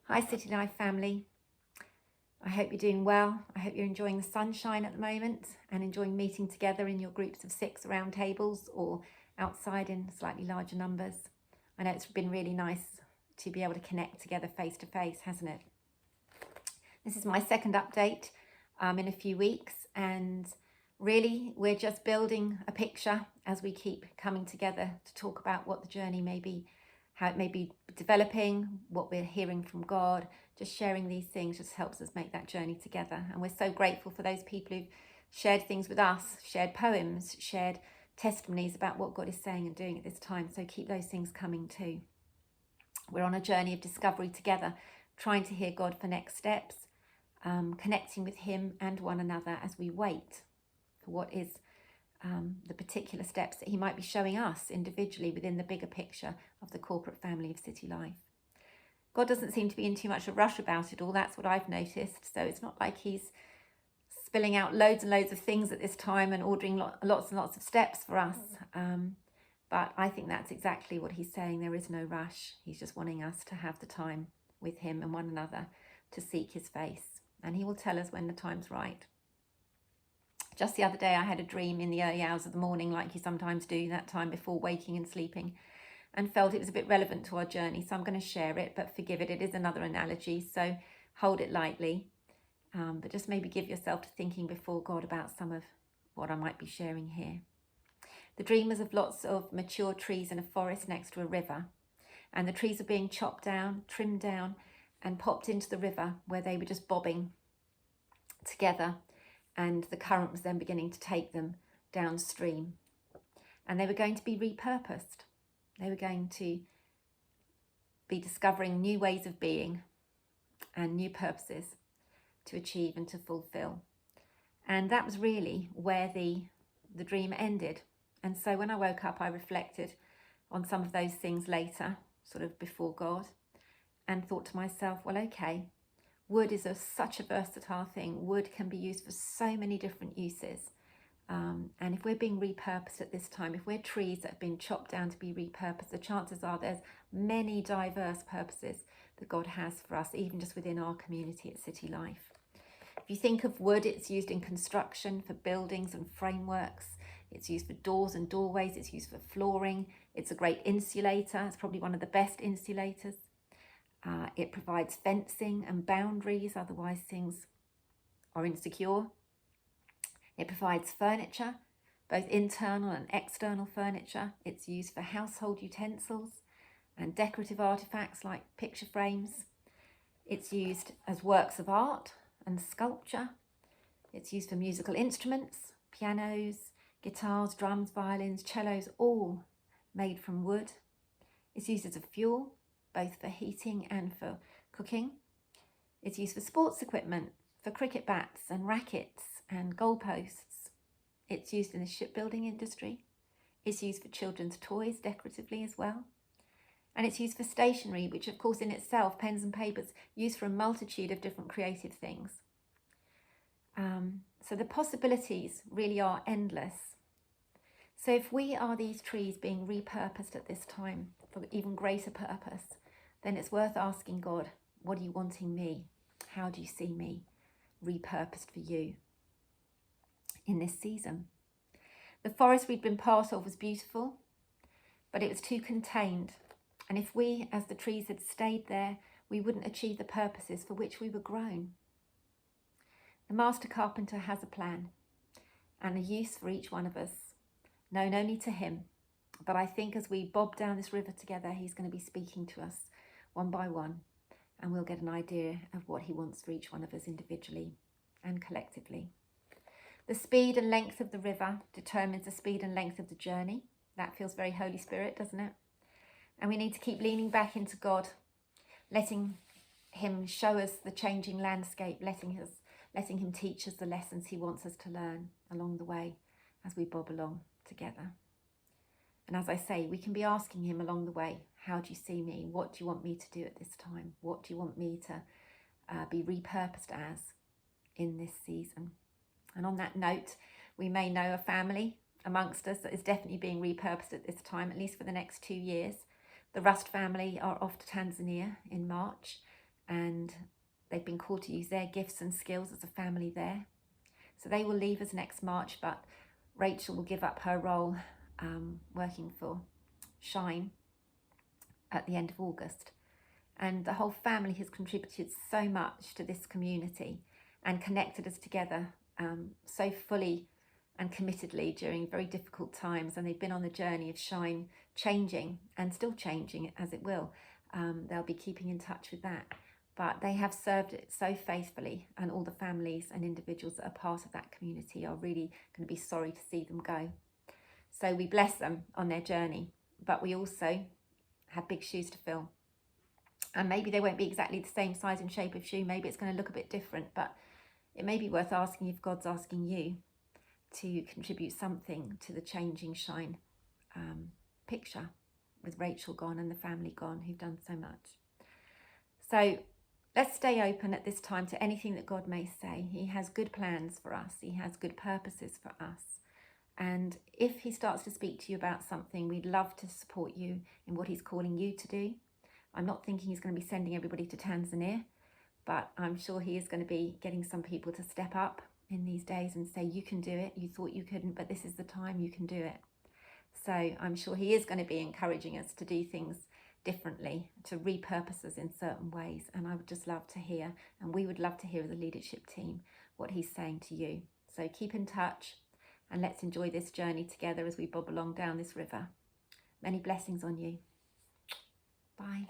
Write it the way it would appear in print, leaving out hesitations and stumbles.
Hi City Life family. I hope you're doing well. I hope you're enjoying the sunshine at the moment and enjoying meeting together in your groups of 6 around tables or outside in slightly larger numbers. I know it's been really nice to be able to connect together face to face, hasn't it? This is my second update in a few weeks, and really we're just building a picture as we keep coming together to talk about what the journey may be, how it may be developing, what we're hearing from God. Just sharing these things just helps us make that journey together. And we're so grateful for those people who've shared things with us, shared poems, shared testimonies about what God is saying and doing at this time. So keep those things coming too. We're on a journey of discovery together, trying to hear God for next steps, connecting with Him and one another as we wait for what is the particular steps that He might be showing us individually within the bigger picture of the corporate family of City Life. God doesn't seem to be in too much of a rush about it all. That's what I've noticed. So it's not like He's spilling out loads and loads of things at this time and ordering lots and lots of steps for us. But I think that's exactly what He's saying. There is no rush. He's just wanting us to have the time with Him and one another to seek His face. And He will tell us when the time's right. Just the other day, I had a dream in the early hours of the morning, like you sometimes do, that time before waking and sleeping, and felt it was a bit relevant to our journey. So I'm going to share it, but forgive it. It is another analogy, so hold it lightly. But just maybe give yourself to thinking before God about some of what I might be sharing here. The dream was of lots of mature trees in a forest next to a river. And the trees are being chopped down, trimmed down, and popped into the river where they were just bobbing together. And the current was then beginning to take them downstream. And they were going to be repurposed. They were going to be discovering new ways of being and new purposes to achieve and to fulfill. And that was really where the dream ended. And so when I woke up, I reflected on some of those things later, sort of before God, and thought to myself, well, okay, wood is such a versatile thing. Wood can be used for so many different uses. And if we're being repurposed at this time, if we're trees that have been chopped down to be repurposed, the chances are there's many diverse purposes that God has for us, even just within our community at City Life. If you think of wood, it's used in construction for buildings and frameworks. It's used for doors and doorways. It's used for flooring. It's a great insulator. It's probably one of the best insulators. It provides fencing and boundaries, otherwise things are insecure. It provides furniture, both internal and external furniture. It's used for household utensils and decorative artifacts like picture frames. It's used as works of art and sculpture. It's used for musical instruments, pianos, guitars, drums, violins, cellos, all made from wood. It's used as a fuel, both for heating and for cooking. It's used for sports equipment, for cricket bats and rackets and goalposts. It's used in the shipbuilding industry. It's used for children's toys decoratively as well. And it's used for stationery, which of course in itself, pens and papers, used for a multitude of different creative things. So the possibilities really are endless. So if we are these trees being repurposed at this time for even greater purpose, then it's worth asking God, what are you wanting me? How do you see me repurposed for you in this season? The forest we'd been part of was beautiful, but it was too contained. And if we, as the trees, had stayed there, we wouldn't achieve the purposes for which we were grown. The Master Carpenter has a plan and a use for each one of us, known only to Him. But I think as we bob down this river together, He's going to be speaking to us one by one, and we'll get an idea of what He wants for each one of us individually and collectively. The speed and length of the river determines the speed and length of the journey. That feels very Holy Spirit, doesn't it? And we need to keep leaning back into God, letting Him show us the changing landscape, letting Him teach us the lessons He wants us to learn along the way as we bob along together. And as I say, we can be asking Him along the way, how do you see me? What do you want me to do at this time? What do you want me to be repurposed as in this season? And on that note, we may know a family amongst us that is definitely being repurposed at this time, at least for the next 2 years. The Rust family are off to Tanzania in March, and they've been called to use their gifts and skills as a family there. So they will leave us next March, but Rachel will give up her role working for Shine at the end of August. And the whole family has contributed so much to this community and connected us together so fully and committedly during very difficult times. And they've been on the journey of Shine changing and still changing as it will. They'll be keeping in touch with that. But they have served it so faithfully, and all the families and individuals that are part of that community are really going to be sorry to see them go. So we bless them on their journey, but we also have big shoes to fill. And maybe they won't be exactly the same size and shape of shoe. Maybe it's going to look a bit different, but it may be worth asking if God's asking you to contribute something to the changing Shine picture, with Rachel gone and the family gone who've done so much. So let's stay open at this time to anything that God may say. He has good plans for us. He has good purposes for us. And if he starts to speak to you about something, we'd love to support you in what he's calling you to do. I'm not thinking he's going to be sending everybody to Tanzania, but I'm sure he is going to be getting some people to step up in these days and say, you can do it. You thought you couldn't, but this is the time you can do it. So I'm sure he is going to be encouraging us to do things differently, to repurpose us in certain ways. And I would just love to hear, and we would love to hear as a leadership team, what he's saying to you. So keep in touch and let's enjoy this journey together as we bob along down this river. Many blessings on you. Bye.